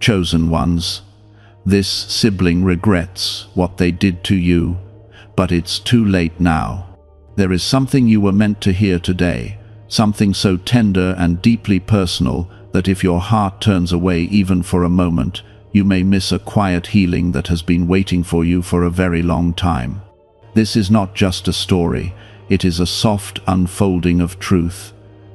chosen ones. This sibling regrets what they did to you, but it's too late now. There is something you were meant to hear today, something so tender and deeply personal that if your heart turns away even for a moment, you may miss a quiet healing that has been waiting for you for a very long time. This is not just a story, it is a soft unfolding of truth,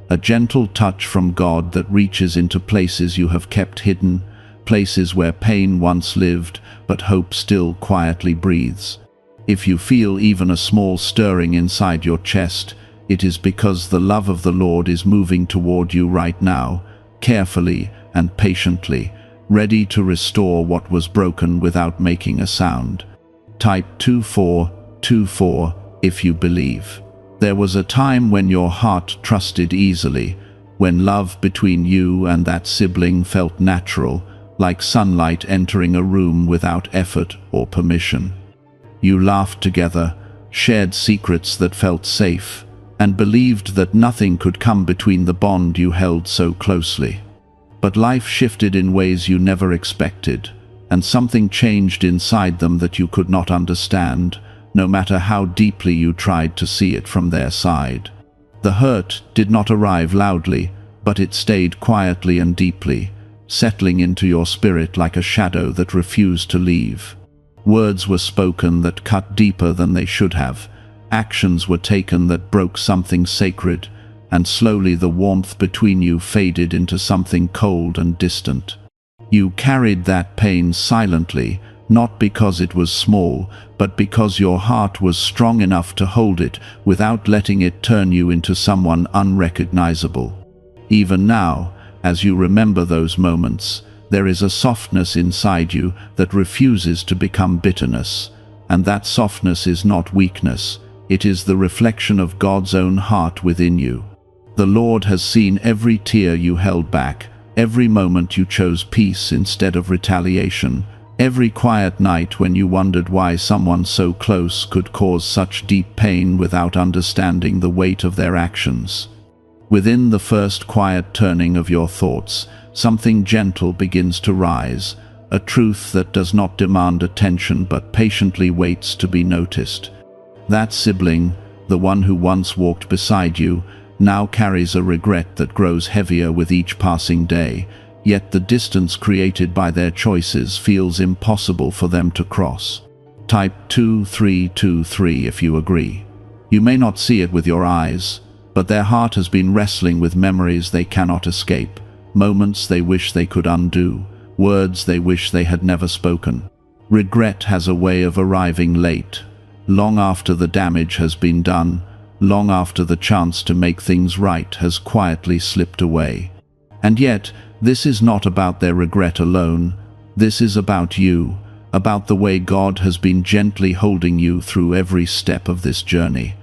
a gentle touch from God that reaches into places you have kept hidden, places where pain once lived but hope still quietly breathes. If you feel even a small stirring inside your chest, it is because the love of the Lord is moving toward you right now, carefully and patiently, ready to restore what was broken without making a sound. Type 2424 if you believe. There was a time when your heart trusted easily, when love between you and that sibling felt natural, like sunlight entering a room without effort or permission. You laughed together, shared secrets that felt safe, and believed that nothing could come between the bond you held so closely. But life shifted in ways you never expected, and something changed inside them that you could not understand, no matter how deeply you tried to see it from their side. The hurt did not arrive loudly, but it stayed quietly and deeply, settling into your spirit like a shadow that refused to leave. Words were spoken that cut deeper than they should have. Actions were taken that broke something sacred, and slowly the warmth between you faded into something cold and distant. You carried that pain silently, not because it was small, but because your heart was strong enough to hold it without letting it turn you into someone unrecognizable. Even now, as you remember those moments, there is a softness inside you that refuses to become bitterness, and that softness is not weakness, it is the reflection of God's own heart within you. The Lord has seen every tear you held back, every moment you chose peace instead of retaliation, every quiet night when you wondered why someone so close could cause such deep pain without understanding the weight of their actions. Within the first quiet turning of your thoughts, something gentle begins to rise, a truth that does not demand attention but patiently waits to be noticed. That sibling, the one who once walked beside you, now carries a regret that grows heavier with each passing day, yet the distance created by their choices feels impossible for them to cross. Type 2323 if you agree. You may not see it with your eyes, but their heart has been wrestling with memories they cannot escape, moments they wish they could undo, words they wish they had never spoken. Regret has a way of arriving late, long after the damage has been done, long after the chance to make things right has quietly slipped away. And yet, this is not about their regret alone. This is about you, about the way God has been gently holding you through every step of this journey.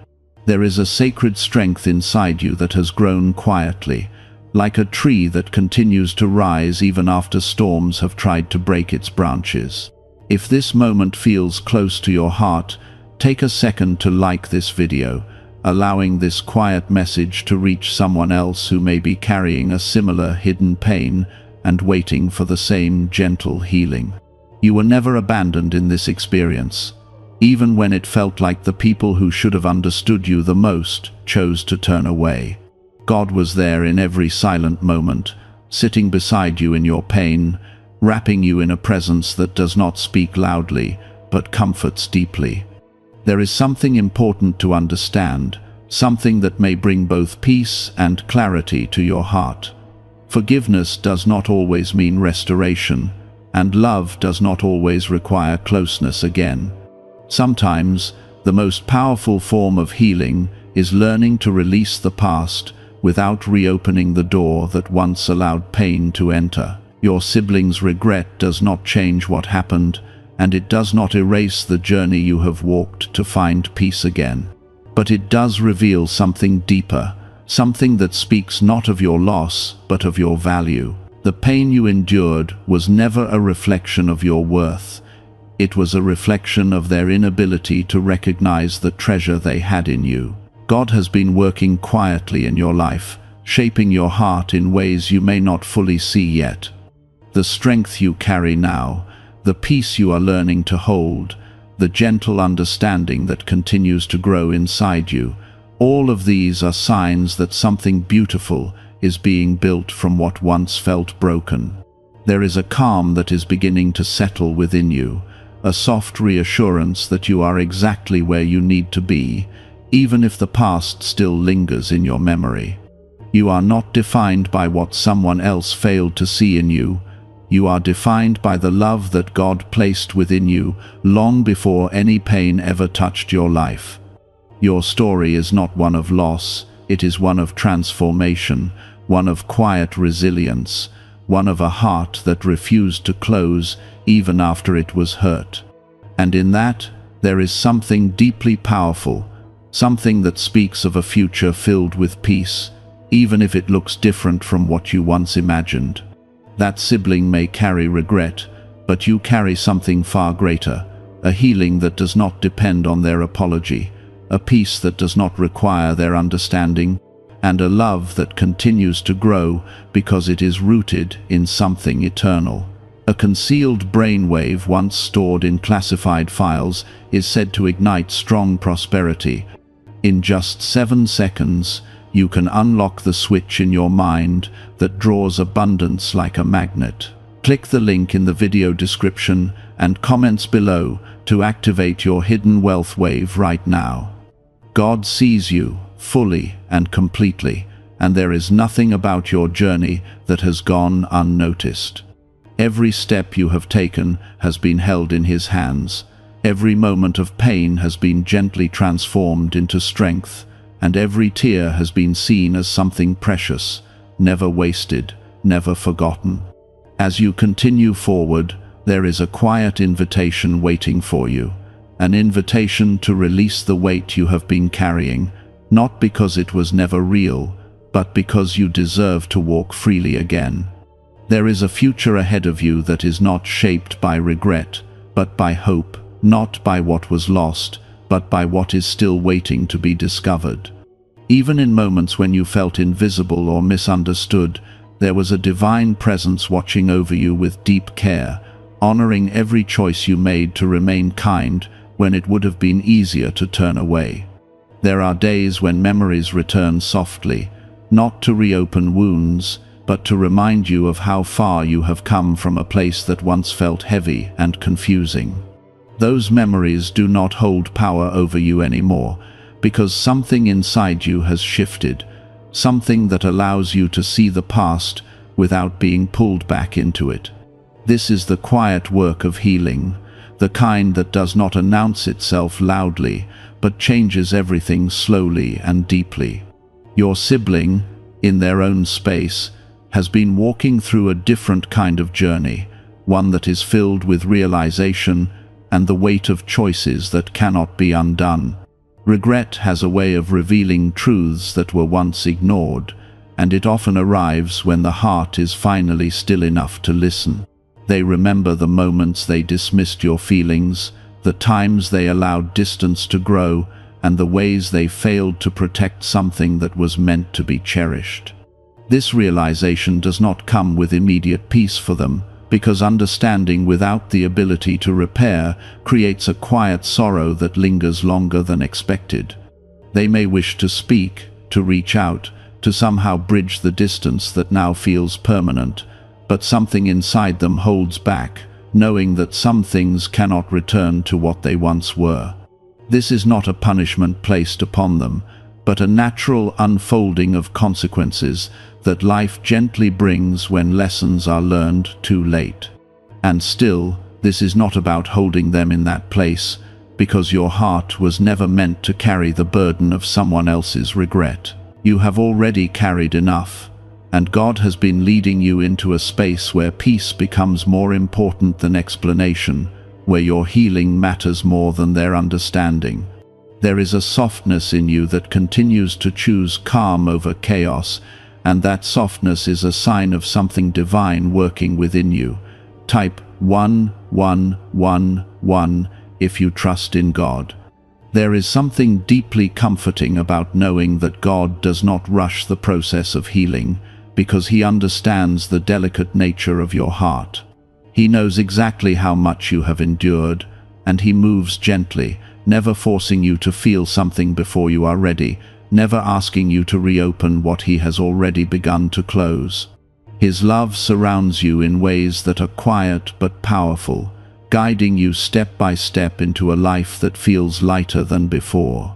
There is a sacred strength inside you that has grown quietly, like a tree that continues to rise even after storms have tried to break its branches. If this moment feels close to your heart, take a second to like this video, allowing this quiet message to reach someone else who may be carrying a similar hidden pain and waiting for the same gentle healing. You were never abandoned in this experience. Even when it felt like the people who should have understood you the most chose to turn away. God was there in every silent moment, sitting beside you in your pain, wrapping you in a presence that does not speak loudly, but comforts deeply. There is something important to understand, something that may bring both peace and clarity to your heart. Forgiveness does not always mean restoration, and love does not always require closeness again. Sometimes, the most powerful form of healing is learning to release the past without reopening the door that once allowed pain to enter. Your sibling's regret does not change what happened, and it does not erase the journey you have walked to find peace again. But it does reveal something deeper, something that speaks not of your loss, but of your value. The pain you endured was never a reflection of your worth. It was a reflection of their inability to recognize the treasure they had in you. God has been working quietly in your life, shaping your heart in ways you may not fully see yet. the strength you carry now, the peace you are learning to hold, the gentle understanding that continues to grow inside you. All of these are signs that something beautiful is being built from what once felt broken. There is a calm that is beginning to settle within you, a soft reassurance that you are exactly where you need to be, even if the past still lingers in your memory. You are not defined by what someone else failed to see in you. You are defined by the love that God placed within you long before any pain ever touched your life. Your story is not one of loss, it is one of transformation, one of quiet resilience, one of a heart that refused to close even after it was hurt. And in that, there is something deeply powerful, something that speaks of a future filled with peace, even if it looks different from what you once imagined. That sibling may carry regret, but you carry something far greater, a healing that does not depend on their apology, a peace that does not require their understanding, and a love that continues to grow because it is rooted in something eternal. A concealed brainwave once stored in classified files is said to ignite strong prosperity. In just 7 seconds, you can unlock the switch in your mind that draws abundance like a magnet. Click the link in the video description and comments below to activate your hidden wealth wave right now. God sees you fully and completely, and there is nothing about your journey that has gone unnoticed. Every step you have taken has been held in His hands. Every moment of pain has been gently transformed into strength, and every tear has been seen as something precious, never wasted, never forgotten. As you continue forward, there is a quiet invitation waiting for you, an invitation to release the weight you have been carrying, not because it was never real, but because you deserve to walk freely again. There is a future ahead of you that is not shaped by regret, but by hope, not by what was lost, but by what is still waiting to be discovered. Even in moments when you felt invisible or misunderstood, there was a divine presence watching over you with deep care, honoring every choice you made to remain kind when it would have been easier to turn away. There are days when memories return softly, not to reopen wounds, but to remind you of how far you have come from a place that once felt heavy and confusing. Those memories do not hold power over you anymore, because something inside you has shifted, something that allows you to see the past without being pulled back into it. This is the quiet work of healing, the kind that does not announce itself loudly, but changes everything slowly and deeply. Your sibling, in their own space, has been walking through a different kind of journey, one that is filled with realization and the weight of choices that cannot be undone. Regret has a way of revealing truths that were once ignored, and it often arrives when the heart is finally still enough to listen. They remember the moments they dismissed your feelings, the times they allowed distance to grow, and the ways they failed to protect something that was meant to be cherished. This realization does not come with immediate peace for them, because understanding without the ability to repair creates a quiet sorrow that lingers longer than expected. They may wish to speak, to reach out, to somehow bridge the distance that now feels permanent, but something inside them holds back, knowing that some things cannot return to what they once were. This is not a punishment placed upon them, but a natural unfolding of consequences that life gently brings when lessons are learned too late. And still, this is not about holding them in that place, because your heart was never meant to carry the burden of someone else's regret. You have already carried enough, and God has been leading you into a space where peace becomes more important than explanation, where your healing matters more than their understanding. There is a softness in you that continues to choose calm over chaos, and that softness is a sign of something divine working within you. Type 1111 if you trust in God. There is something deeply comforting about knowing that God does not rush the process of healing, because he understands the delicate nature of your heart. He knows exactly how much you have endured, and he moves gently, never forcing you to feel something before you are ready, never asking you to reopen what he has already begun to close. His love surrounds you in ways that are quiet but powerful, guiding you step by step into a life that feels lighter than before.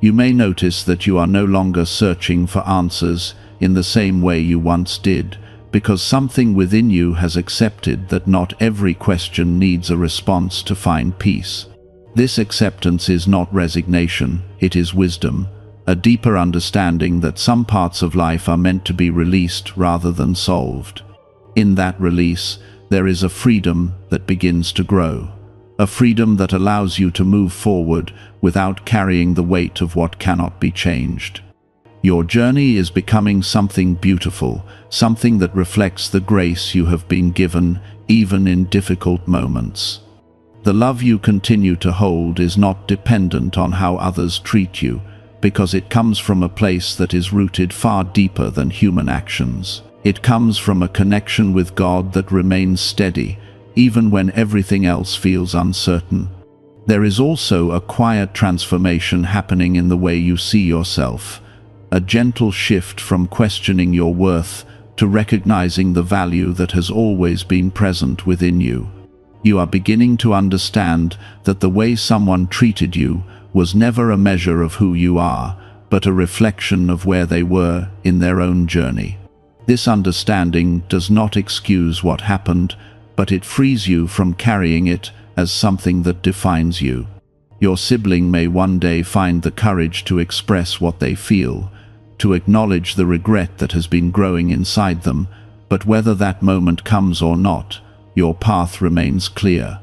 You may notice that you are no longer searching for answers in the same way you once did, because something within you has accepted that not every question needs a response to find peace. This acceptance is not resignation, it is wisdom, a deeper understanding that some parts of life are meant to be released rather than solved. In that release, there is a freedom that begins to grow, a freedom that allows you to move forward without carrying the weight of what cannot be changed. Your journey is becoming something beautiful, something that reflects the grace you have been given, even in difficult moments. The love you continue to hold is not dependent on how others treat you, because it comes from a place that is rooted far deeper than human actions. It comes from a connection with God that remains steady, even when everything else feels uncertain. There is also a quiet transformation happening in the way you see yourself, a gentle shift from questioning your worth to recognizing the value that has always been present within you. You are beginning to understand that the way someone treated you was never a measure of who you are, but a reflection of where they were in their own journey. This understanding does not excuse what happened, but it frees you from carrying it as something that defines you. Your sibling may one day find the courage to express what they feel, to acknowledge the regret that has been growing inside them, but whether that moment comes or not, your path remains clear.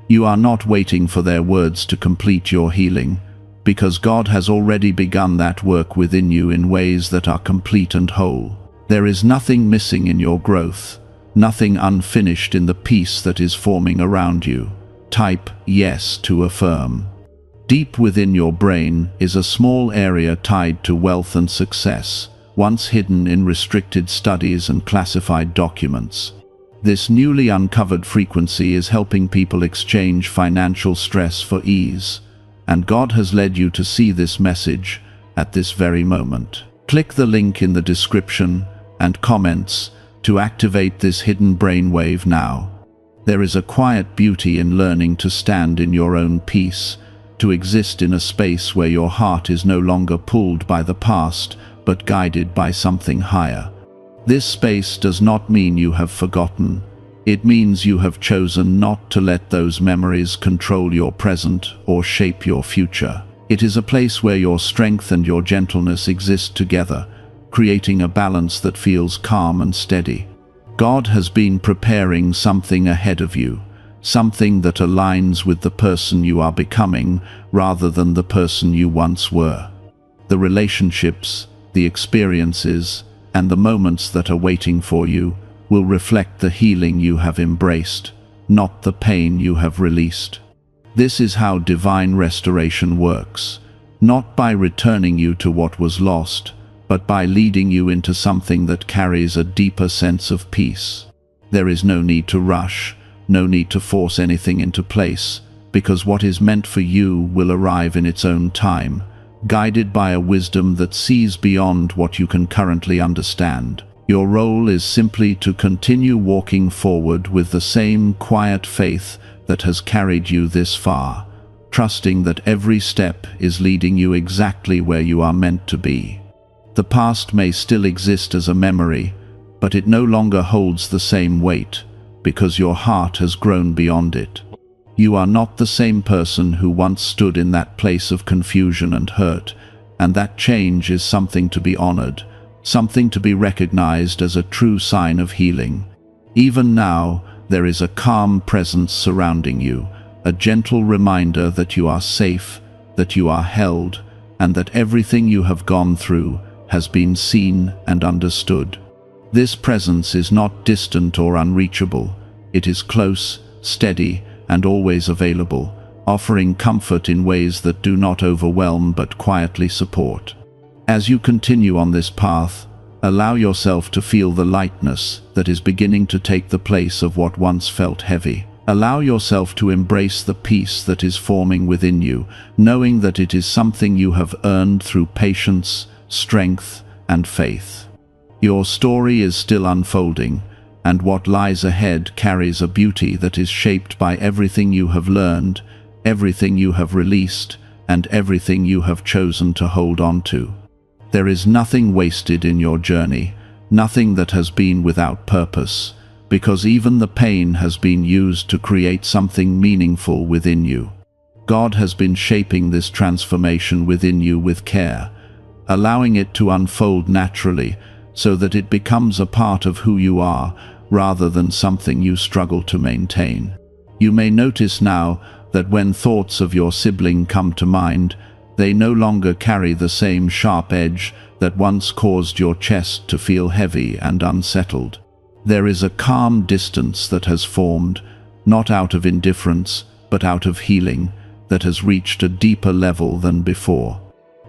You are not waiting for their words to complete your healing, because God has already begun that work within you in ways that are complete and whole. There is nothing missing in your growth, nothing unfinished in the peace that is forming around you. Type yes to affirm. Deep within your brain is a small area tied to wealth and success, once hidden in restricted studies and classified documents. This newly uncovered frequency is helping people exchange financial stress for ease, and God has led you to see this message at this very moment. Click the link in the description and comments to activate this hidden brainwave now. There is a quiet beauty in learning to stand in your own peace, to exist in a space where your heart is no longer pulled by the past, but guided by something higher. This space does not mean you have forgotten. It means you have chosen not to let those memories control your present or shape your future. It is a place where your strength and your gentleness exist together, creating a balance that feels calm and steady. God has been preparing something ahead of you, something that aligns with the person you are becoming rather than the person you once were. The relationships, the experiences, and the moments that are waiting for you will reflect the healing you have embraced, not the pain you have released. This is how divine restoration works, not by returning you to what was lost, but by leading you into something that carries a deeper sense of peace. There is no need to rush, no need to force anything into place, because what is meant for you will arrive in its own time, guided by a wisdom that sees beyond what you can currently understand. Your role is simply to continue walking forward with the same quiet faith that has carried you this far, trusting that every step is leading you exactly where you are meant to be. The past may still exist as a memory, but it no longer holds the same weight, because your heart has grown beyond it. You are not the same person who once stood in that place of confusion and hurt, and that change is something to be honored, something to be recognized as a true sign of healing. Even now, there is a calm presence surrounding you, a gentle reminder that you are safe, that you are held, and that everything you have gone through has been seen and understood. This presence is not distant or unreachable. It is close, steady, and always available, offering comfort in ways that do not overwhelm but quietly support. As you continue on this path, Allow yourself to feel the lightness that is beginning to take the place of what once felt heavy. Allow yourself to embrace the peace that is forming within you, knowing that it is something you have earned through patience, strength, and faith. Your story is still unfolding, and what lies ahead carries a beauty that is shaped by everything you have learned, everything you have released, and everything you have chosen to hold on to. There is nothing wasted in your journey, nothing that has been without purpose, because even the pain has been used to create something meaningful within you. God has been shaping this transformation within you with care, allowing it to unfold naturally so that it becomes a part of who you are rather than something you struggle to maintain. You may notice now that when thoughts of your sibling come to mind, they no longer carry the same sharp edge that once caused your chest to feel heavy and unsettled. There is a calm distance that has formed, not out of indifference, but out of healing, that has reached a deeper level than before.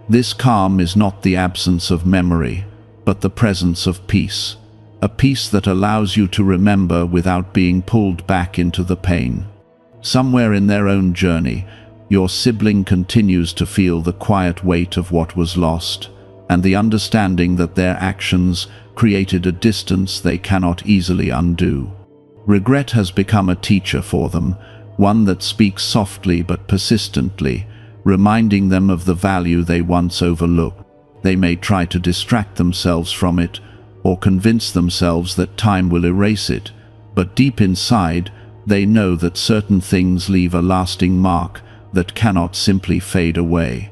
This calm is not the absence of memory, but the presence of peace, a peace that allows you to remember without being pulled back into the pain. Somewhere in their own journey, your sibling continues to feel the quiet weight of what was lost, and the understanding that their actions created a distance they cannot easily undo. Regret has become a teacher for them, one that speaks softly but persistently, reminding them of the value they once overlooked. They may try to distract themselves from it, or convince themselves that time will erase it, but deep inside, they know that certain things leave a lasting mark that cannot simply fade away.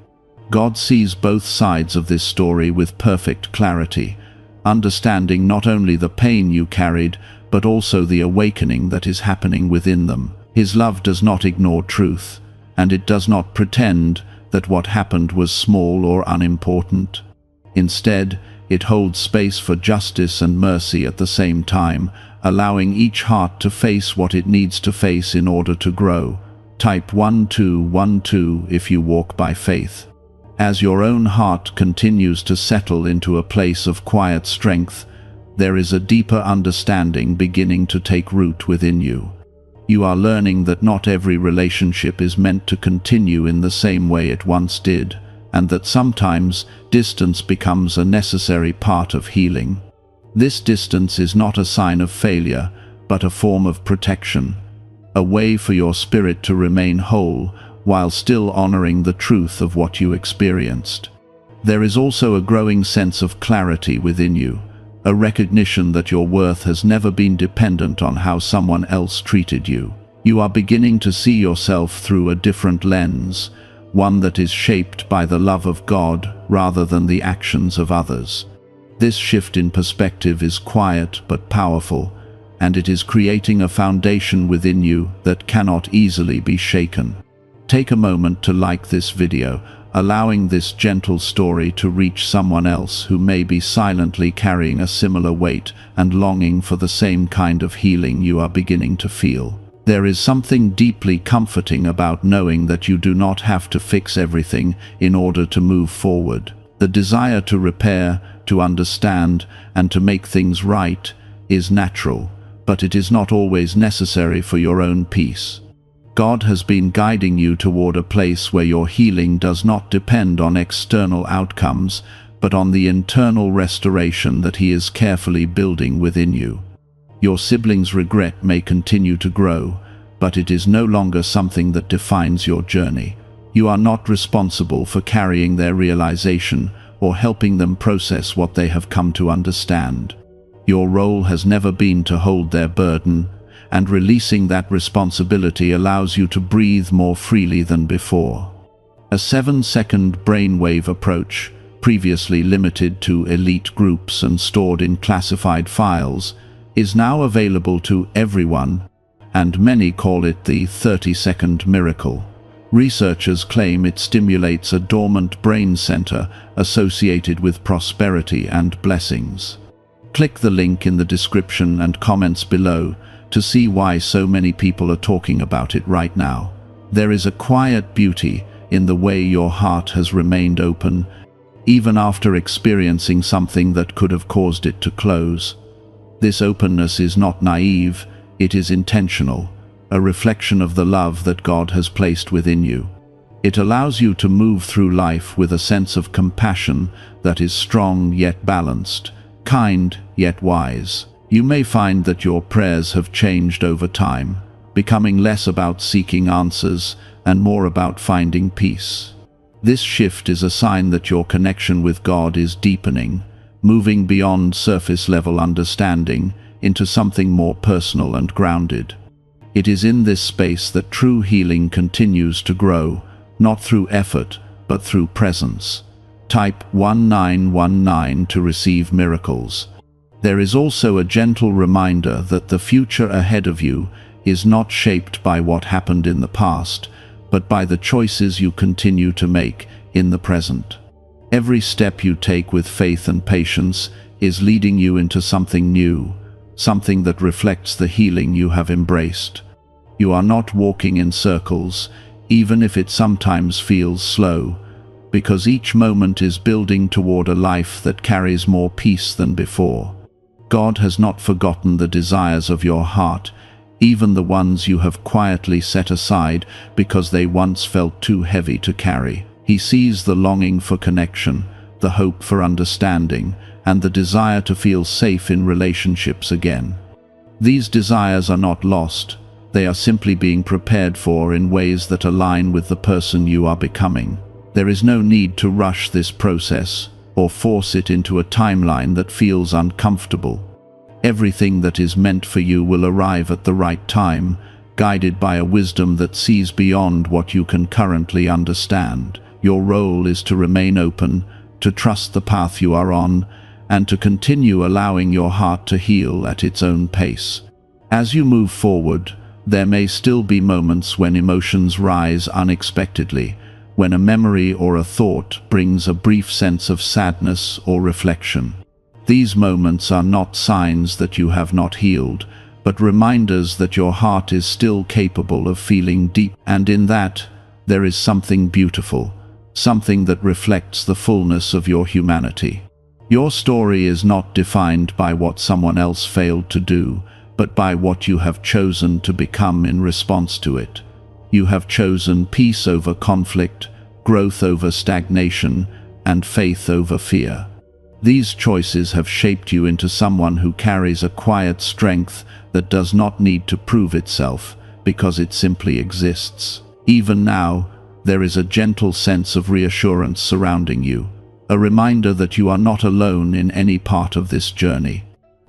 God sees both sides of this story with perfect clarity, understanding not only the pain you carried, but also the awakening that is happening within them. His love does not ignore truth, and it does not pretend that what happened was small or unimportant. Instead, it holds space for justice and mercy at the same time, allowing each heart to face what it needs to face in order to grow. Type 1212 if you walk by faith. As your own heart continues to settle into a place of quiet strength, there is a deeper understanding beginning to take root within you. You are learning that not every relationship is meant to continue in the same way it once did, and that sometimes distance becomes a necessary part of healing. This distance is not a sign of failure, but a form of protection, a way for your spirit to remain whole while still honoring the truth of what you experienced. There is also a growing sense of clarity within you, a recognition that your worth has never been dependent on how someone else treated you. You are beginning to see yourself through a different lens, one that is shaped by the love of God rather than the actions of others. This shift in perspective is quiet but powerful, and it is creating a foundation within you that cannot easily be shaken. Take a moment to like this video, allowing this gentle story to reach someone else who may be silently carrying a similar weight and longing for the same kind of healing you are beginning to feel. There is something deeply comforting about knowing that you do not have to fix everything in order to move forward. The desire to repair, to understand, and to make things right is natural, but it is not always necessary for your own peace. God has been guiding you toward a place where your healing does not depend on external outcomes, but on the internal restoration that He is carefully building within you. Your sibling's regret may continue to grow, but it is no longer something that defines your journey. You are not responsible for carrying their realization or helping them process what they have come to understand. Your role has never been to hold their burden, and releasing that responsibility allows you to breathe more freely than before. A 7-second brainwave approach, previously limited to elite groups and stored in classified files, is now available to everyone, and many call it the 30-second miracle. Researchers claim it stimulates a dormant brain center associated with prosperity and blessings. Click the link in the description and comments below to see why so many people are talking about it right now. There is a quiet beauty in the way your heart has remained open, even after experiencing something that could have caused it to close. This openness is not naive, it is intentional, a reflection of the love that God has placed within you. It allows you to move through life with a sense of compassion that is strong yet balanced, kind yet wise. You may find that your prayers have changed over time, becoming less about seeking answers and more about finding peace. This shift is a sign that your connection with God is deepening, moving beyond surface-level understanding into something more personal and grounded. It is in this space that true healing continues to grow, not through effort, but through presence. Type 1919 to receive miracles. There is also a gentle reminder that the future ahead of you is not shaped by what happened in the past, but by the choices you continue to make in the present. Every step you take with faith and patience is leading you into something new, something that reflects the healing you have embraced. You are not walking in circles, even if it sometimes feels slow, because each moment is building toward a life that carries more peace than before. God has not forgotten the desires of your heart, even the ones you have quietly set aside because they once felt too heavy to carry. He sees the longing for connection, the hope for understanding, and the desire to feel safe in relationships again. These desires are not lost, they are simply being prepared for in ways that align with the person you are becoming. There is no need to rush this process or force it into a timeline that feels uncomfortable. Everything that is meant for you will arrive at the right time, guided by a wisdom that sees beyond what you can currently understand. Your role is to remain open, to trust the path you are on, and to continue allowing your heart to heal at its own pace. As you move forward, there may still be moments when emotions rise unexpectedly, when a memory or a thought brings a brief sense of sadness or reflection. These moments are not signs that you have not healed, but reminders that your heart is still capable of feeling deep, and in that, there is something beautiful, something that reflects the fullness of your humanity. Your story is not defined by what someone else failed to do, but by what you have chosen to become in response to it. You have chosen peace over conflict, growth over stagnation, and faith over fear. These choices have shaped you into someone who carries a quiet strength that does not need to prove itself, because it simply exists. Even now, there is a gentle sense of reassurance surrounding you, a reminder that you are not alone in any part of this journey.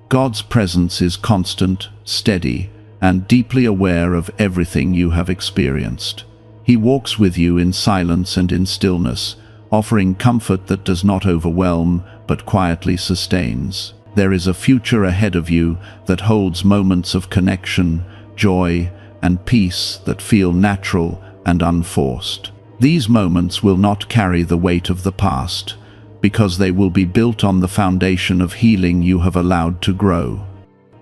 God's presence is constant, steady, and deeply aware of everything you have experienced. He walks with you in silence and in stillness, offering comfort that does not overwhelm, but quietly sustains. There is a future ahead of you that holds moments of connection, joy, and peace that feel natural and unforced. These moments will not carry the weight of the past, because they will be built on the foundation of healing you have allowed to grow.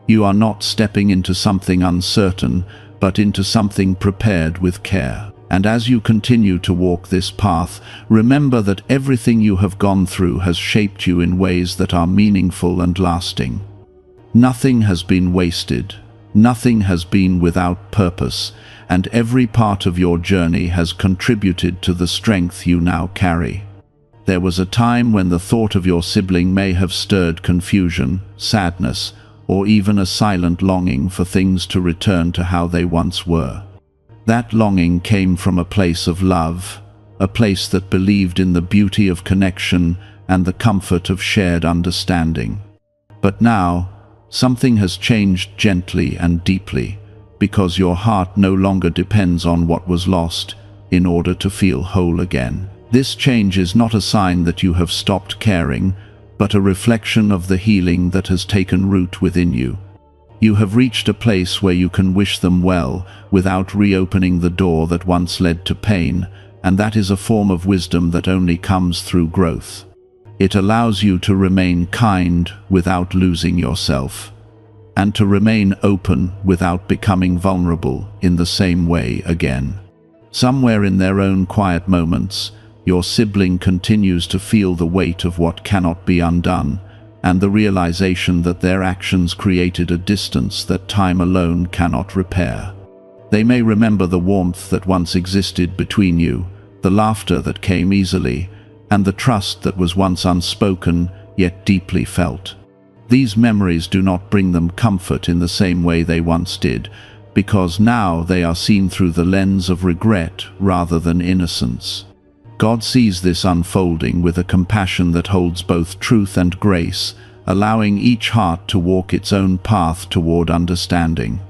You are not stepping into something uncertain, but into something prepared with care. And as you continue to walk this path, remember that everything you have gone through has shaped you in ways that are meaningful and lasting. Nothing has been wasted, nothing has been without purpose, and every part of your journey has contributed to the strength you now carry. There was a time when the thought of your sibling may have stirred confusion, sadness, or even a silent longing for things to return to how they once were. That longing came from a place of love, a place that believed in the beauty of connection and the comfort of shared understanding. But now, something has changed gently and deeply, because your heart no longer depends on what was lost in order to feel whole again. This change is not a sign that you have stopped caring, but a reflection of the healing that has taken root within you. You have reached a place where you can wish them well without reopening the door that once led to pain, and that is a form of wisdom that only comes through growth. It allows you to remain kind without losing yourself, and to remain open without becoming vulnerable in the same way again. Somewhere in their own quiet moments, your sibling continues to feel the weight of what cannot be undone, and the realization that their actions created a distance that time alone cannot repair. They may remember the warmth that once existed between you, the laughter that came easily, and the trust that was once unspoken yet deeply felt. These memories do not bring them comfort in the same way they once did, because now they are seen through the lens of regret rather than innocence. God sees this unfolding with a compassion that holds both truth and grace, allowing each heart to walk its own path toward understanding.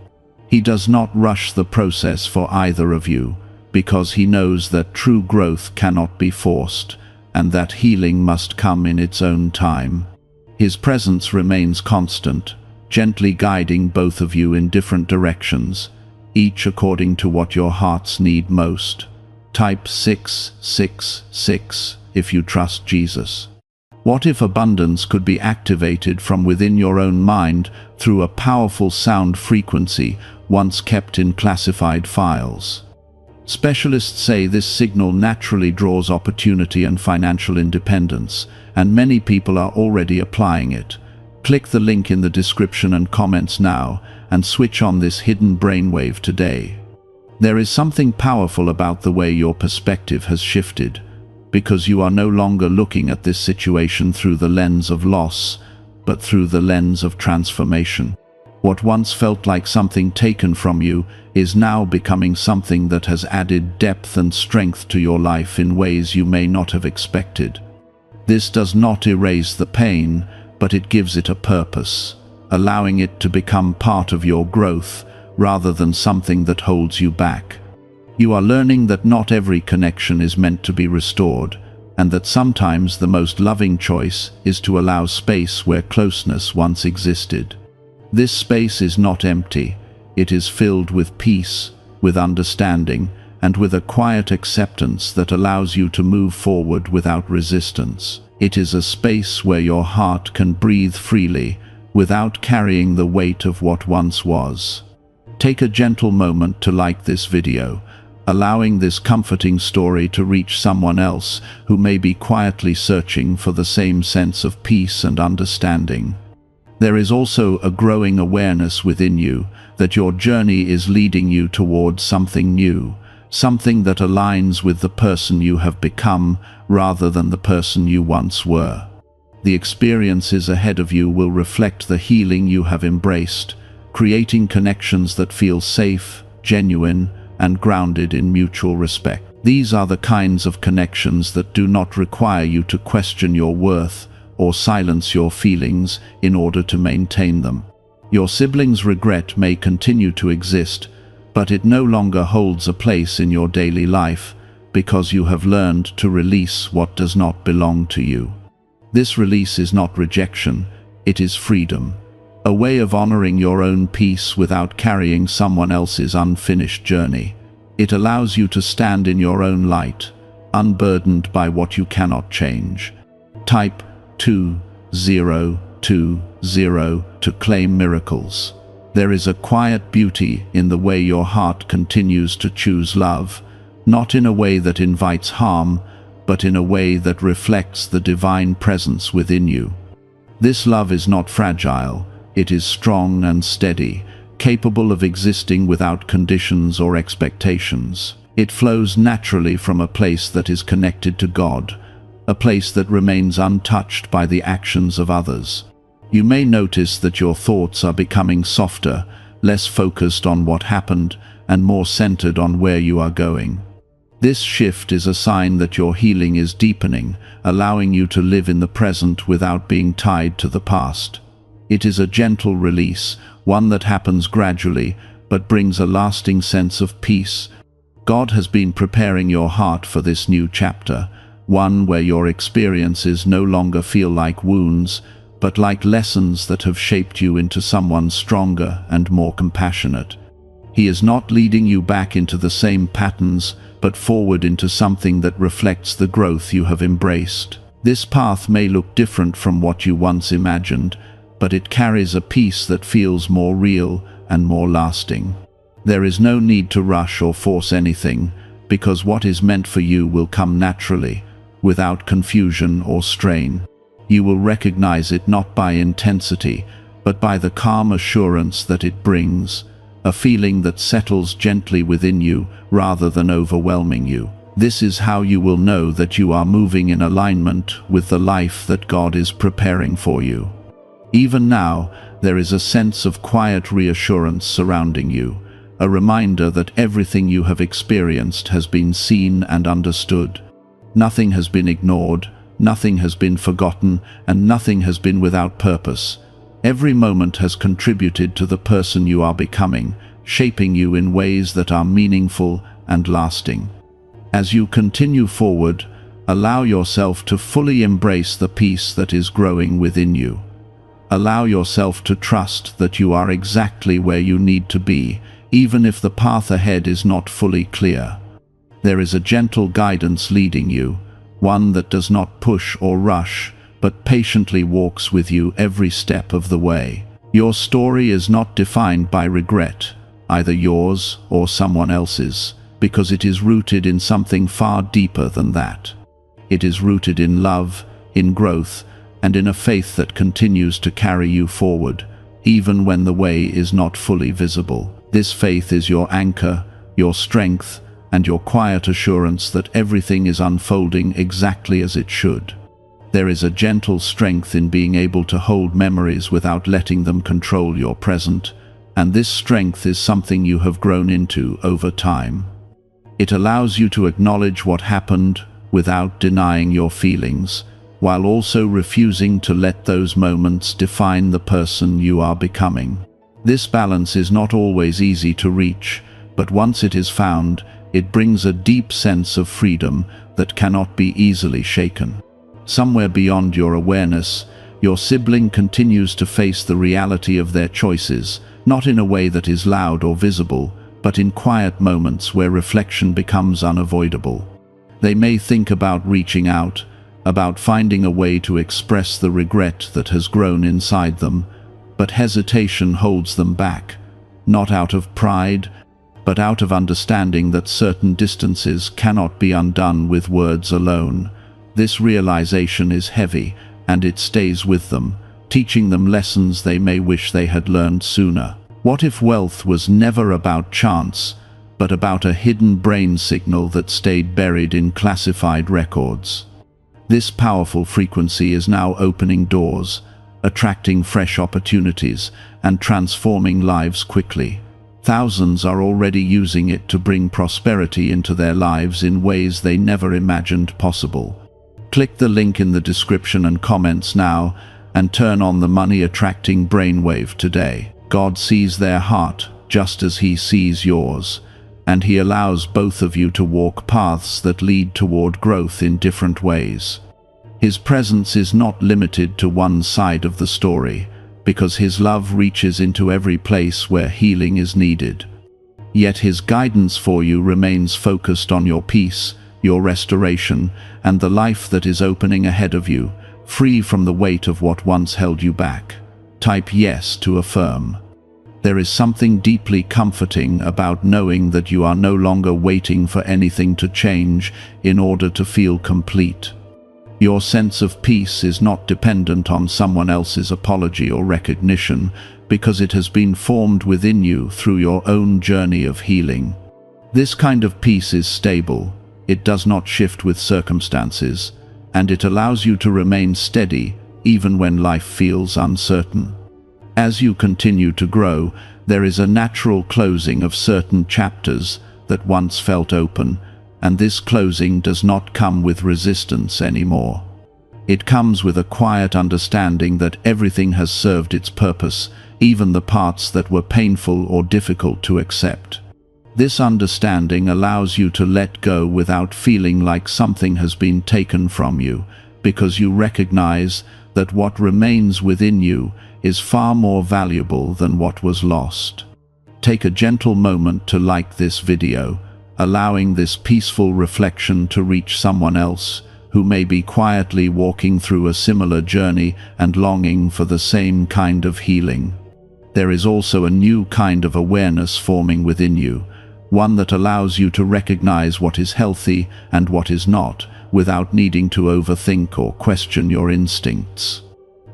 He does not rush the process for either of you, because he knows that true growth cannot be forced, and that healing must come in its own time. His presence remains constant, gently guiding both of you in different directions, each according to what your hearts need most. Type 666 if you trust Jesus. What if abundance could be activated from within your own mind through a powerful sound frequency once kept in classified files? Specialists say this signal naturally draws opportunity and financial independence, and many people are already applying it. Click the link in the description and comments now, and switch on this hidden brainwave today. There is something powerful about the way your perspective has shifted, because you are no longer looking at this situation through the lens of loss, but through the lens of transformation. What once felt like something taken from you is now becoming something that has added depth and strength to your life in ways you may not have expected. This does not erase the pain, but it gives it a purpose, allowing it to become part of your growth rather than something that holds you back. You are learning that not every connection is meant to be restored, and that sometimes the most loving choice is to allow space where closeness once existed. This space is not empty, it is filled with peace, with understanding, and with a quiet acceptance that allows you to move forward without resistance. It is a space where your heart can breathe freely, without carrying the weight of what once was. Take a gentle moment to like this video, allowing this comforting story to reach someone else who may be quietly searching for the same sense of peace and understanding. There is also a growing awareness within you that your journey is leading you towards something new, something that aligns with the person you have become rather than the person you once were. The experiences ahead of you will reflect the healing you have embraced, creating connections that feel safe, genuine, and grounded in mutual respect. These are the kinds of connections that do not require you to question your worth or silence your feelings in order to maintain them. Your sibling's regret may continue to exist, but it no longer holds a place in your daily life because you have learned to release what does not belong to you. This release is not rejection, it is freedom, a way of honoring your own peace without carrying someone else's unfinished journey. It allows you to stand in your own light, unburdened by what you cannot change. Type 2020 to claim miracles. There is a quiet beauty in the way your heart continues to choose love, not in a way that invites harm, but in a way that reflects the divine presence within you. This love is not fragile, it is strong and steady, capable of existing without conditions or expectations. It flows naturally from a place that is connected to God, a place that remains untouched by the actions of others. You may notice that your thoughts are becoming softer, less focused on what happened, and more centered on where you are going. This shift is a sign that your healing is deepening, allowing you to live in the present without being tied to the past. It is a gentle release, one that happens gradually, but brings a lasting sense of peace. God has been preparing your heart for this new chapter, one where your experiences no longer feel like wounds, but like lessons that have shaped you into someone stronger and more compassionate. He is not leading you back into the same patterns, but forward into something that reflects the growth you have embraced. This path may look different from what you once imagined, but it carries a peace that feels more real and more lasting. There is no need to rush or force anything, because what is meant for you will come naturally, without confusion or strain. You will recognize it not by intensity, but by the calm assurance that it brings, a feeling that settles gently within you rather than overwhelming you. This is how you will know that you are moving in alignment with the life that God is preparing for you. Even now, there is a sense of quiet reassurance surrounding you, a reminder that everything you have experienced has been seen and understood. Nothing has been ignored, nothing has been forgotten, and nothing has been without purpose. Every moment has contributed to the person you are becoming, shaping you in ways that are meaningful and lasting. As you continue forward, allow yourself to fully embrace the peace that is growing within you. Allow yourself to trust that you are exactly where you need to be, even if the path ahead is not fully clear. There is a gentle guidance leading you, one that does not push or rush, but patiently walks with you every step of the way. Your story is not defined by regret, either yours or someone else's, because it is rooted in something far deeper than that. It is rooted in love, in growth, and in a faith that continues to carry you forward, even when the way is not fully visible. This faith is your anchor, your strength, and your quiet assurance that everything is unfolding exactly as it should. There is a gentle strength in being able to hold memories without letting them control your present, and this strength is something you have grown into over time. It allows you to acknowledge what happened without denying your feelings, while also refusing to let those moments define the person you are becoming. This balance is not always easy to reach, but once it is found, it brings a deep sense of freedom that cannot be easily shaken. Somewhere beyond your awareness, your sibling continues to face the reality of their choices, not in a way that is loud or visible, but in quiet moments where reflection becomes unavoidable. They may think about reaching out, about finding a way to express the regret that has grown inside them, but hesitation holds them back, not out of pride, but out of understanding that certain distances cannot be undone with words alone. This realization is heavy, and it stays with them, teaching them lessons they may wish they had learned sooner. What if wealth was never about chance, but about a hidden brain signal that stayed buried in classified records? This powerful frequency is now opening doors, attracting fresh opportunities, and transforming lives quickly. Thousands are already using it to bring prosperity into their lives in ways they never imagined possible. Click the link in the description and comments now, and turn on the money-attracting brainwave today. God sees their heart just as He sees yours, and He allows both of you to walk paths that lead toward growth in different ways. His presence is not limited to one side of the story, because His love reaches into every place where healing is needed. Yet His guidance for you remains focused on your peace, your restoration, and the life that is opening ahead of you, free from the weight of what once held you back. Type yes to affirm. There is something deeply comforting about knowing that you are no longer waiting for anything to change in order to feel complete. Your sense of peace is not dependent on someone else's apology or recognition, because it has been formed within you through your own journey of healing. This kind of peace is stable, it does not shift with circumstances, and it allows you to remain steady even when life feels uncertain. As you continue to grow, there is a natural closing of certain chapters that once felt open, and this closing does not come with resistance anymore. It comes with a quiet understanding that everything has served its purpose, even the parts that were painful or difficult to accept. This understanding allows you to let go without feeling like something has been taken from you, because you recognize that what remains within you is far more valuable than what was lost. Take a gentle moment to like this video, allowing this peaceful reflection to reach someone else who may be quietly walking through a similar journey and longing for the same kind of healing. There is also a new kind of awareness forming within you, one that allows you to recognize what is healthy and what is not, without needing to overthink or question your instincts.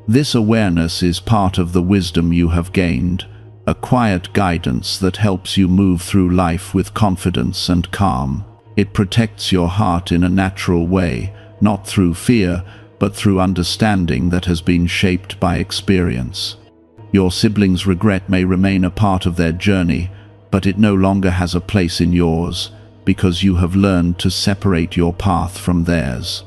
This awareness is part of the wisdom you have gained, a quiet guidance that helps you move through life with confidence and calm. It protects your heart in a natural way, not through fear, but through understanding that has been shaped by experience. Your siblings' regret may remain a part of their journey, but it no longer has a place in yours, because you have learned to separate your path from theirs.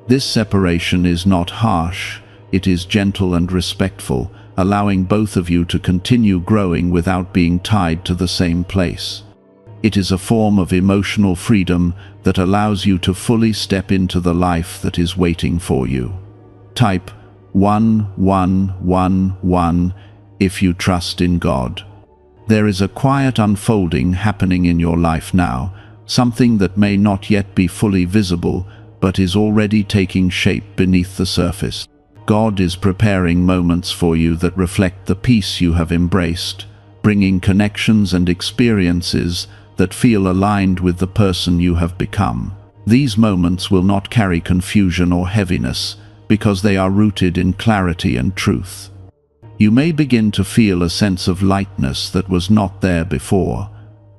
This separation is not harsh, it is gentle and respectful, allowing both of you to continue growing without being tied to the same place. It is a form of emotional freedom that allows you to fully step into the life that is waiting for you. Type 1111 if you trust in God. There is a quiet unfolding happening in your life now, something that may not yet be fully visible, but is already taking shape beneath the surface. God is preparing moments for you that reflect the peace you have embraced, bringing connections and experiences that feel aligned with the person you have become. These moments will not carry confusion or heaviness, because they are rooted in clarity and truth. You may begin to feel a sense of lightness that was not there before,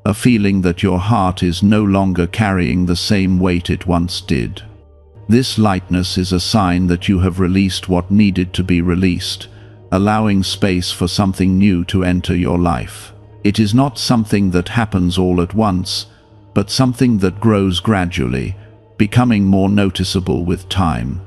a feeling that your heart is no longer carrying the same weight it once did. This lightness is a sign that you have released what needed to be released, allowing space for something new to enter your life. It is not something that happens all at once, but something that grows gradually, becoming more noticeable with time.